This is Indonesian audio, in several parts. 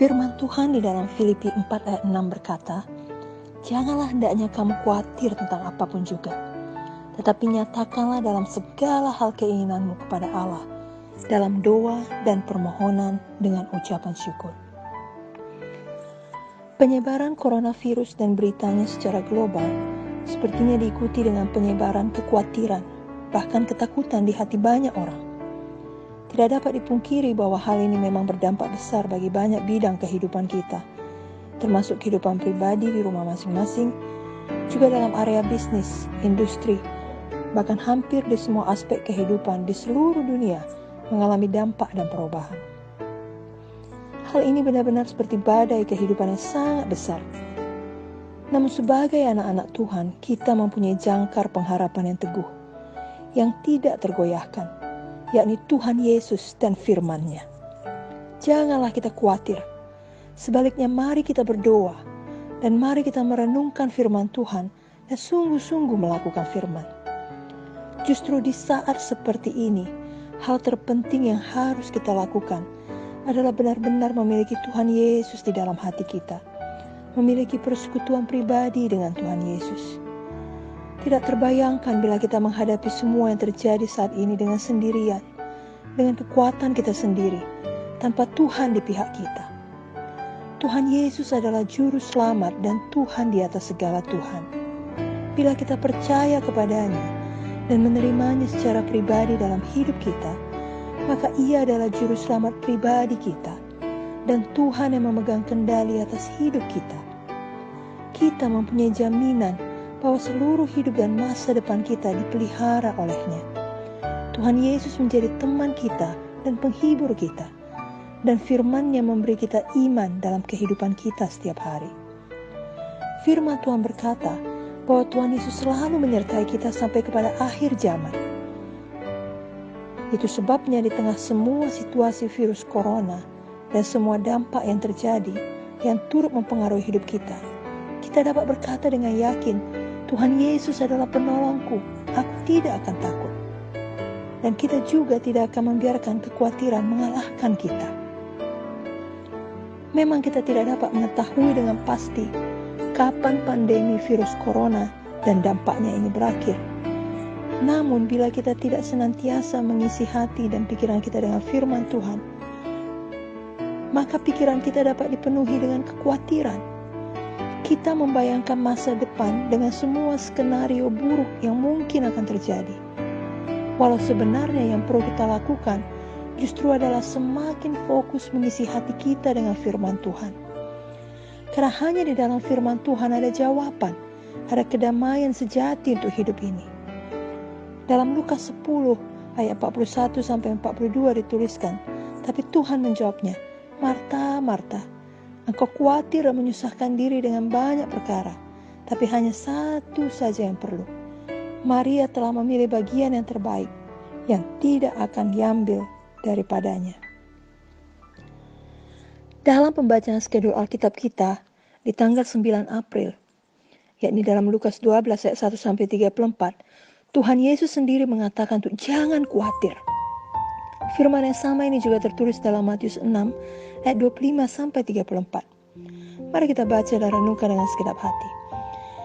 Firman Tuhan di dalam Filipi 4 ayat 6 berkata, "Janganlah hendaknya kamu khawatir tentang apapun juga, tetapi nyatakanlah dalam segala hal keinginanmu kepada Allah, dalam doa dan permohonan dengan ucapan syukur." Penyebaran coronavirus dan beritanya secara global sepertinya diikuti dengan penyebaran kekhawatiran, bahkan ketakutan di hati banyak orang. Tidak dapat dipungkiri bahwa hal ini memang berdampak besar bagi banyak bidang kehidupan kita, termasuk kehidupan pribadi di rumah masing-masing, juga dalam area bisnis, industri, bahkan hampir di semua aspek kehidupan di seluruh dunia mengalami dampak dan perubahan. Hal ini benar-benar seperti badai kehidupan yang sangat besar. Namun sebagai anak-anak Tuhan, kita mempunyai jangkar pengharapan yang teguh, yang tidak tergoyahkan, yakni Tuhan Yesus dan firman-Nya. Janganlah kita khawatir. Sebaliknya mari kita berdoa dan mari kita merenungkan firman Tuhan dan sungguh-sungguh melakukan firman. Justru di saat seperti ini, hal terpenting yang harus kita lakukan adalah benar-benar memiliki Tuhan Yesus di dalam hati kita, memiliki persekutuan pribadi dengan Tuhan Yesus. Tidak terbayangkan bila kita menghadapi semua yang terjadi saat ini dengan sendirian, dengan kekuatan kita sendiri, tanpa Tuhan di pihak kita. Tuhan Yesus adalah juru selamat dan Tuhan di atas segala Tuhan. Bila kita percaya kepadanya dan menerimanya secara pribadi dalam hidup kita, maka Ia adalah juru selamat pribadi kita dan Tuhan yang memegang kendali atas hidup kita. Kita mempunyai jaminan bahwa seluruh hidup dan masa depan kita dipelihara oleh-Nya. Tuhan Yesus menjadi teman kita dan penghibur kita, dan firman-Nya memberi kita iman dalam kehidupan kita setiap hari. Firman Tuhan berkata bahwa Tuhan Yesus selalu menyertai kita sampai kepada akhir zaman. Itu sebabnya di tengah semua situasi virus corona dan semua dampak yang terjadi yang turut mempengaruhi hidup kita, kita dapat berkata dengan yakin, Tuhan Yesus adalah penolongku, aku tidak akan takut. Dan kita juga tidak akan membiarkan kekhawatiran mengalahkan kita. Memang kita tidak dapat mengetahui dengan pasti kapan pandemi virus corona dan dampaknya ini berakhir. Namun bila kita tidak senantiasa mengisi hati dan pikiran kita dengan firman Tuhan, maka pikiran kita dapat dipenuhi dengan kekhawatiran. Kita membayangkan masa depan dengan semua skenario buruk yang mungkin akan terjadi. Walau sebenarnya yang perlu kita lakukan justru adalah semakin fokus mengisi hati kita dengan firman Tuhan. Karena hanya di dalam firman Tuhan ada jawaban, ada kedamaian sejati untuk hidup ini. Dalam Lukas 10 ayat 41-42 dituliskan, tapi Tuhan menjawabnya, "Marta, Marta, engkau khawatir dan menyusahkan diri dengan banyak perkara, tapi hanya satu saja yang perlu. Maria telah memilih bagian yang terbaik, yang tidak akan diambil daripadanya." Dalam pembacaan skedul Alkitab kita di tanggal 9 April, yakni dalam Lukas 12 ayat 1-34, Tuhan Yesus sendiri mengatakan untuk jangan khawatir. Firman yang sama ini juga tertulis dalam Matius 6 ayat 25-34. Mari kita baca dan renungkan dengan segenap hati.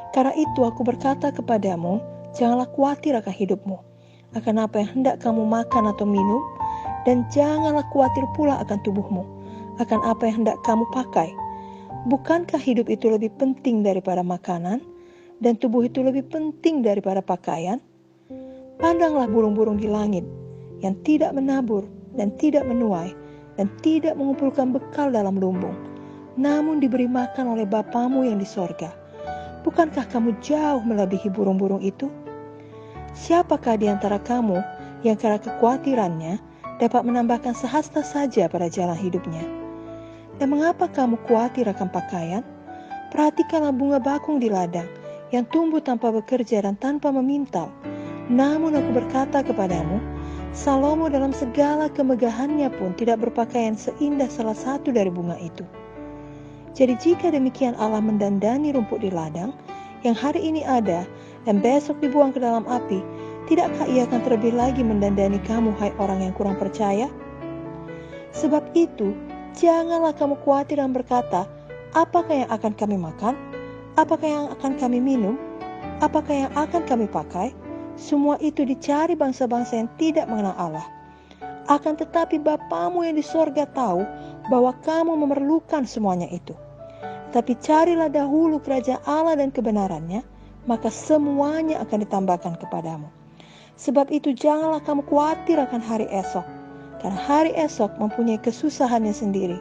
"Karena itu aku berkata kepadamu, janganlah khawatir akan hidupmu, akan apa yang hendak kamu makan atau minum, dan janganlah khawatir pula akan tubuhmu, akan apa yang hendak kamu pakai. Bukankah hidup itu lebih penting daripada makanan, dan tubuh itu lebih penting daripada pakaian? Pandanglah burung-burung di langit, yang tidak menabur dan tidak menuai, dan tidak mengumpulkan bekal dalam lumbung, namun diberi makan oleh Bapamu yang di sorga. Bukankah kamu jauh melebihi burung-burung itu? Siapakah di antara kamu yang karena kekhawatirannya dapat menambahkan sehasta saja pada jalan hidupnya? Dan mengapa kamu khawatir akan pakaian? Perhatikanlah bunga bakung di ladang, yang tumbuh tanpa bekerja dan tanpa memintal. Namun aku berkata kepadamu, Salomo dalam segala kemegahannya pun tidak berpakaian seindah salah satu dari bunga itu. Jadi jika demikian Allah mendandani rumput di ladang, yang hari ini ada dan besok dibuang ke dalam api, tidakkah Ia akan terlebih lagi mendandani kamu, hai orang yang kurang percaya? Sebab itu, Janganlah kamu khawatir dan berkata, apakah yang akan kami makan? Apakah yang akan kami minum? Apakah yang akan kami pakai? Semua itu dicari bangsa-bangsa yang tidak mengenal Allah. Akan tetapi Bapamu yang di sorga tahu bahwa kamu memerlukan semuanya itu. Tapi carilah dahulu kerajaan Allah dan kebenarannya, maka semuanya akan ditambahkan kepadamu. Sebab itu janganlah kamu khawatir akan hari esok, karena hari esok mempunyai kesusahannya sendiri.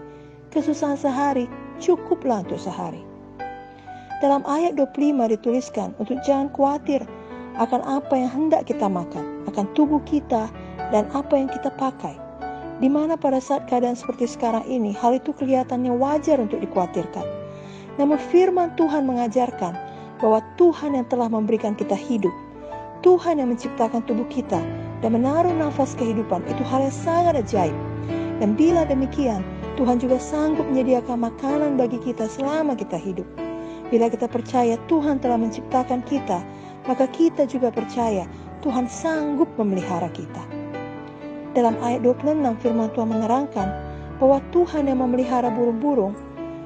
Kesusahan sehari cukuplah untuk sehari. Dalam ayat 25 dituliskan untuk jangan khawatir akan apa yang hendak kita makan, akan tubuh kita dan apa yang kita pakai. Di mana pada saat keadaan seperti sekarang ini, hal itu kelihatannya wajar untuk dikhawatirkan. Namun firman Tuhan mengajarkan bahwa Tuhan yang telah memberikan kita hidup, Tuhan yang menciptakan tubuh kita dan menaruh nafas kehidupan, itu hal yang sangat ajaib. Dan bila demikian, Tuhan juga sanggup menyediakan makanan bagi kita selama kita hidup. Bila kita percaya Tuhan telah menciptakan kita, maka kita juga percaya Tuhan sanggup memelihara kita. Dalam ayat 26 firman Tuhan menerangkan bahwa Tuhan yang memelihara burung-burung,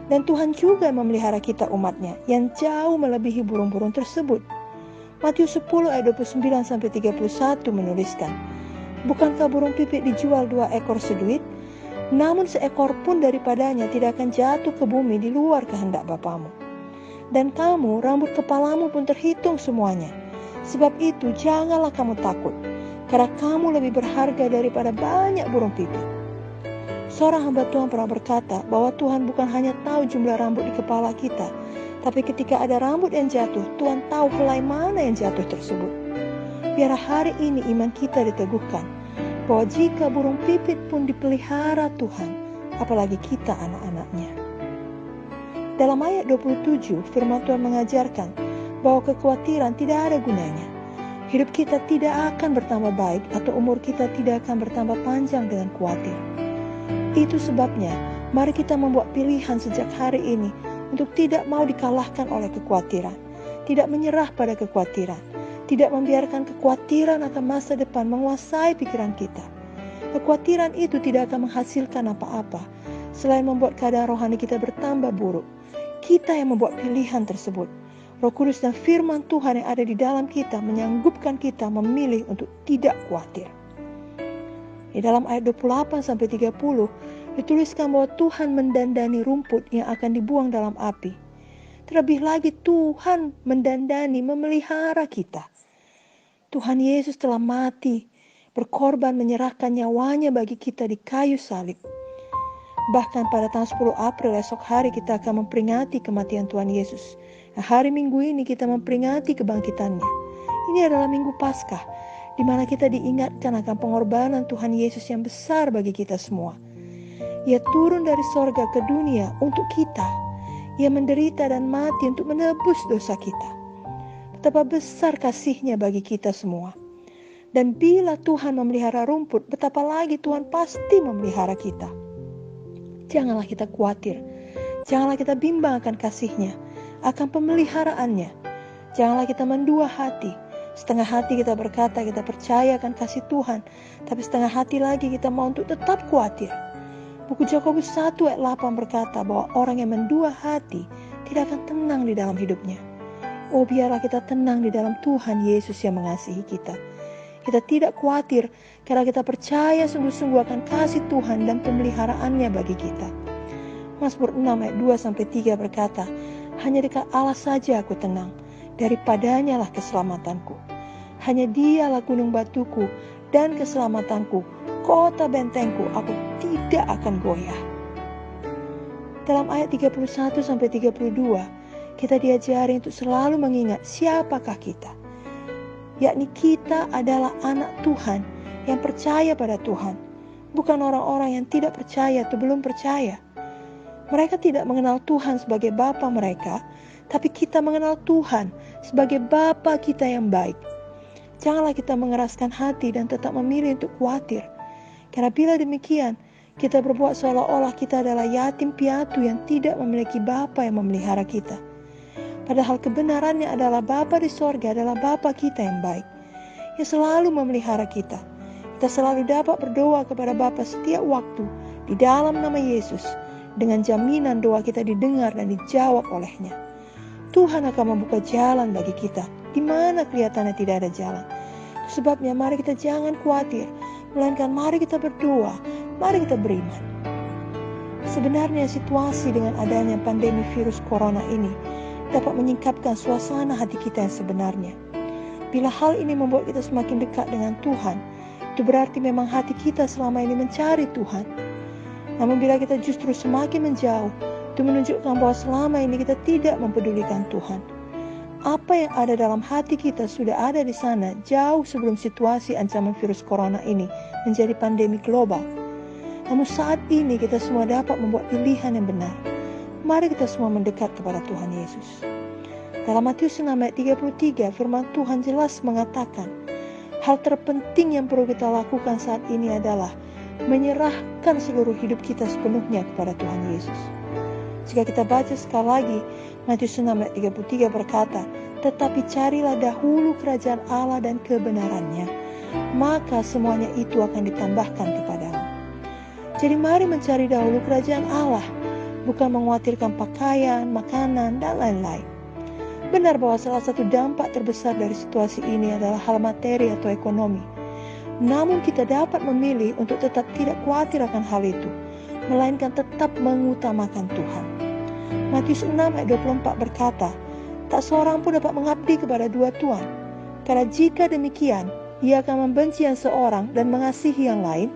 dan Tuhan juga memelihara kita umatnya yang jauh melebihi burung-burung tersebut. Matius 10 ayat 29-31 menuliskan, bukankah burung pipit dijual 2 ekor seduit? Namun seekor pun daripadanya tidak akan jatuh ke bumi di luar kehendak Bapamu. Dan kamu, rambut kepalamu pun terhitung semuanya. Sebab itu janganlah kamu takut, karena kamu lebih berharga daripada banyak burung pipit. Seorang hamba Tuhan pernah berkata bahwa Tuhan bukan hanya tahu jumlah rambut di kepala kita, tapi ketika ada rambut yang jatuh, Tuhan tahu helai mana yang jatuh tersebut. Biar hari ini iman kita diteguhkan, bahwa jika burung pipit pun dipelihara Tuhan, apalagi kita anak-anaknya. Dalam ayat 27, firman Tuhan mengajarkan bahwa kekhawatiran tidak ada gunanya. Hidup kita tidak akan bertambah baik atau umur kita tidak akan bertambah panjang dengan khawatir. Itu sebabnya, mari kita membuat pilihan sejak hari ini untuk tidak mau dikalahkan oleh kekhawatiran, tidak menyerah pada kekhawatiran, tidak membiarkan kekhawatiran akan masa depan menguasai pikiran kita. Kekhawatiran itu tidak akan menghasilkan apa-apa, selain membuat keadaan rohani kita bertambah buruk. Kita yang membuat pilihan tersebut. Roh Kudus dan firman Tuhan yang ada di dalam kita menyanggupkan kita memilih untuk tidak khawatir. Di dalam ayat 28-30 dituliskan bahwa Tuhan mendandani rumput yang akan dibuang dalam api. Terlebih lagi Tuhan mendandani, memelihara kita. Tuhan Yesus telah mati, berkorban menyerahkan nyawanya bagi kita di kayu salib. Bahkan pada tanggal 10 April esok hari kita akan memperingati kematian Tuhan Yesus. Nah, hari Minggu ini kita memperingati kebangkitannya. Ini adalah Minggu Paskah, di mana kita diingatkan akan pengorbanan Tuhan Yesus yang besar bagi kita semua. Ia turun dari sorga ke dunia untuk kita. Ia menderita dan mati untuk menebus dosa kita. Betapa besar kasih-Nya bagi kita semua. Dan bila Tuhan memelihara rumput, betapa lagi Tuhan pasti memelihara kita. Janganlah kita khawatir. Janganlah kita bimbang akan kasih-Nya, akan pemeliharaannya. Janganlah kita mendua hati. Setengah hati kita berkata kita percaya akan kasih Tuhan, tapi setengah hati lagi kita mau untuk tetap khawatir. Buku Yakobus 1 ayat 8 berkata bahwa orang yang mendua hati tidak akan tenang di dalam hidupnya. Oh, biarlah kita tenang di dalam Tuhan Yesus yang mengasihi kita. Kita tidak khawatir karena kita percaya sungguh-sungguh akan kasih Tuhan dan pemeliharaannya bagi kita. Mazmur 6 ayat 2-3 berkata, hanya dekat Allah saja aku tenang, daripadanya lah keselamatanku. Hanya Dialah gunung batuku dan keselamatanku, kota bentengku, aku tidak akan goyah. Dalam ayat 31-32, kita diajari untuk selalu mengingat siapakah kita. Yakni kita adalah anak Tuhan yang percaya pada Tuhan, bukan orang-orang yang tidak percaya atau belum percaya. Mereka tidak mengenal Tuhan sebagai Bapa mereka, tapi kita mengenal Tuhan sebagai Bapa kita yang baik. Janganlah kita mengeraskan hati dan tetap memilih untuk khawatir. Karena bila demikian, kita berbuat seolah-olah kita adalah yatim piatu yang tidak memiliki Bapa yang memelihara kita. Padahal kebenarannya adalah Bapa di sorga adalah Bapa kita yang baik, yang selalu memelihara kita. Kita selalu dapat berdoa kepada Bapa setiap waktu di dalam nama Yesus, dengan jaminan doa kita didengar dan dijawab oleh-Nya. Tuhan akan membuka jalan bagi kita di mana kelihatannya tidak ada jalan. Sebabnya mari kita jangan khawatir, melainkan mari kita berdoa, mari kita beriman. Sebenarnya situasi dengan adanya pandemi virus corona ini dapat menyingkapkan suasana hati kita yang sebenarnya. Bila hal ini membuat kita semakin dekat dengan Tuhan, itu berarti memang hati kita selama ini mencari Tuhan. Namun bila kita justru semakin menjauh, itu menunjukkan bahwa selama ini kita tidak mempedulikan Tuhan. Apa yang ada dalam hati kita sudah ada di sana jauh sebelum situasi ancaman virus corona ini menjadi pandemi global. Namun saat ini kita semua dapat membuat pilihan yang benar. Mari kita semua mendekat kepada Tuhan Yesus. Dalam Matius 6 ayat 33, firman Tuhan jelas mengatakan, hal terpenting yang perlu kita lakukan saat ini adalah menyerahkan seluruh hidup kita sepenuhnya kepada Tuhan Yesus. Jika kita baca sekali lagi, Matius 6 ayat 33 berkata, tetapi carilah dahulu kerajaan Allah dan kebenarannya, maka semuanya itu akan ditambahkan kepadamu. Jadi mari mencari dahulu kerajaan Allah, bukan mengkhawatirkan pakaian, makanan, dan lain-lain. Benar bahwa salah satu dampak terbesar dari situasi ini adalah hal materi atau ekonomi. Namun kita dapat memilih untuk tetap tidak khawatir akan hal itu, melainkan tetap mengutamakan Tuhan. Matius 6 ayat 24 berkata, tak seorang pun dapat mengabdi kepada dua tuan, karena jika demikian, ia akan membenci yang seorang dan mengasihi yang lain,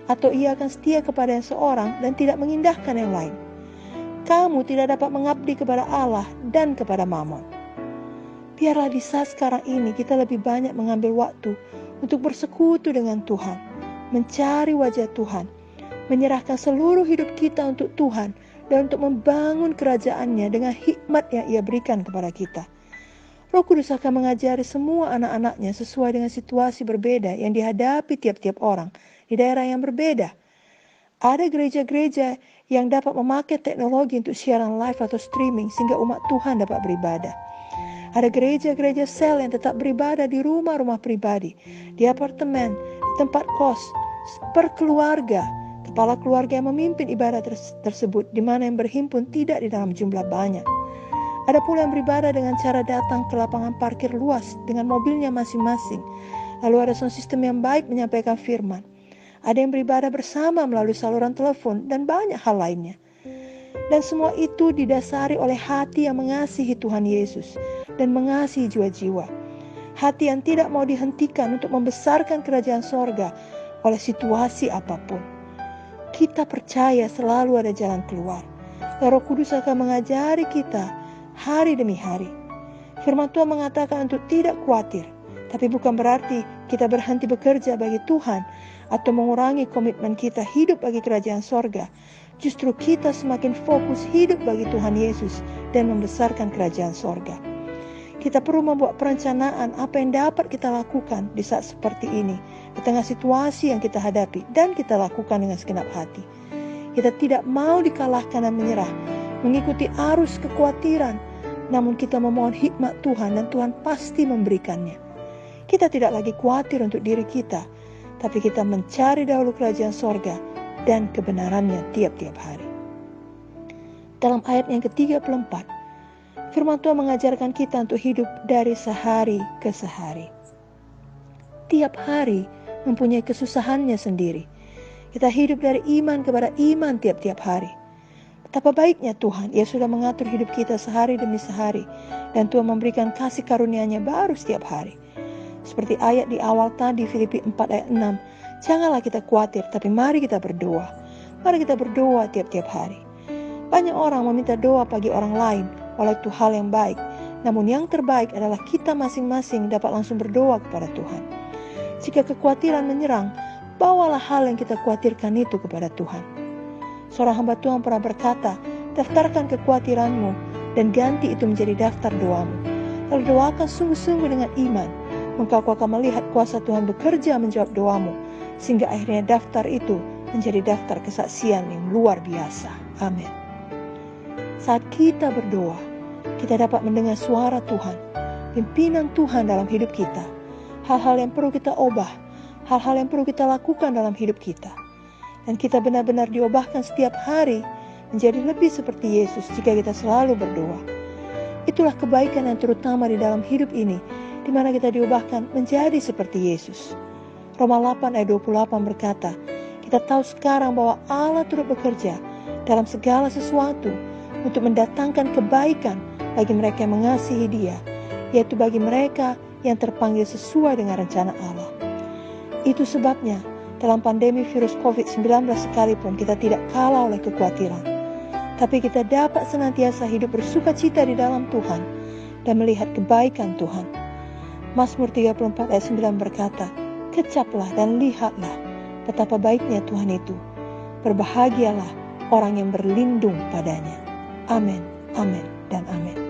atau ia akan setia kepada yang seorang dan tidak mengindahkan yang lain. Kamu tidak dapat mengabdi kepada Allah dan kepada Mammon. Biarlah di saat sekarang ini kita lebih banyak mengambil waktu untuk bersekutu dengan Tuhan, mencari wajah Tuhan, menyerahkan seluruh hidup kita untuk Tuhan dan untuk membangun kerajaan-Nya dengan hikmat yang Ia berikan kepada kita. Roh Kudus akan mengajari semua anak-anak-Nya sesuai dengan situasi berbeda yang dihadapi tiap-tiap orang di daerah yang berbeda. Ada gereja-gereja yang dapat memakai teknologi untuk siaran live atau streaming sehingga umat Tuhan dapat beribadah. Ada gereja-gereja sel yang tetap beribadah di rumah-rumah pribadi, di apartemen, di tempat kos, per keluarga, kepala keluarga yang memimpin ibadah tersebut di mana yang berhimpun tidak di dalam jumlah banyak. Ada pula yang beribadah dengan cara datang ke lapangan parkir luas dengan mobilnya masing-masing. Lalu ada sound system yang baik menyampaikan firman. Ada yang beribadah bersama melalui saluran telepon dan banyak hal lainnya. Dan semua itu didasari oleh hati yang mengasihi Tuhan Yesus dan mengasihi jiwa-jiwa. Hati yang tidak mau dihentikan untuk membesarkan kerajaan sorga oleh situasi apapun. Kita percaya selalu ada jalan keluar. Dan Roh Kudus akan mengajari kita hari demi hari. Firman Tuhan mengatakan untuk tidak khawatir. Tapi bukan berarti kita berhenti bekerja bagi Tuhan atau mengurangi komitmen kita hidup bagi kerajaan sorga. Justru kita semakin fokus hidup bagi Tuhan Yesus dan membesarkan kerajaan sorga. Kita perlu membuat perencanaan apa yang dapat kita lakukan di saat seperti ini, di tengah situasi yang kita hadapi dan kita lakukan dengan segenap hati. Kita tidak mau dikalahkan dan menyerah, mengikuti arus kekhawatiran, namun kita memohon hikmat Tuhan dan Tuhan pasti memberikannya. Kita tidak lagi khawatir untuk diri kita, tapi kita mencari dahulu kerajaan sorga dan kebenarannya tiap-tiap hari. Dalam ayat yang ke-34, firman Tuhan mengajarkan kita untuk hidup dari sehari ke sehari. Tiap hari mempunyai kesusahannya sendiri. Kita hidup dari iman kepada iman tiap-tiap hari. Betapa baiknya Tuhan, Ia sudah mengatur hidup kita sehari demi sehari, dan Tuhan memberikan kasih karunia-Nya baru setiap hari. Seperti ayat di awal tadi, Filipi 4 ayat 6, janganlah kita khawatir, tapi mari kita berdoa. Mari kita berdoa tiap-tiap hari. Banyak orang meminta doa bagi orang lain, walau itu hal yang baik. Namun yang terbaik adalah kita masing-masing dapat langsung berdoa kepada Tuhan. Jika kekhawatiran menyerang, bawalah hal yang kita khawatirkan itu kepada Tuhan. Seorang hamba Tuhan pernah berkata, daftarkan kekhawatiranmu dan ganti itu menjadi daftar doamu. Lalu doakan sungguh-sungguh dengan iman. Maka kau akan melihat kuasa Tuhan bekerja menjawab doamu, sehingga akhirnya daftar itu menjadi daftar kesaksian yang luar biasa. Amin. Saat kita berdoa, kita dapat mendengar suara Tuhan, pimpinan Tuhan dalam hidup kita, hal-hal yang perlu kita ubah, hal-hal yang perlu kita lakukan dalam hidup kita. Dan kita benar-benar diubahkan setiap hari menjadi lebih seperti Yesus jika kita selalu berdoa. Itulah kebaikan yang terutama di dalam hidup ini, di mana kita diubahkan menjadi seperti Yesus. Roma 8 ayat 28 berkata, kita tahu sekarang bahwa Allah turut bekerja dalam segala sesuatu untuk mendatangkan kebaikan bagi mereka yang mengasihi Dia, yaitu bagi mereka yang terpanggil sesuai dengan rencana Allah. Itu sebabnya dalam pandemi virus COVID-19 sekalipun kita tidak kalah oleh kekhawatiran, tapi kita dapat senantiasa hidup bersukacita di dalam Tuhan dan melihat kebaikan Tuhan. Mazmur 34 ayat 9 berkata, kecaplah dan lihatlah betapa baiknya Tuhan itu. Berbahagialah orang yang berlindung padanya. Amin, amin, dan amin.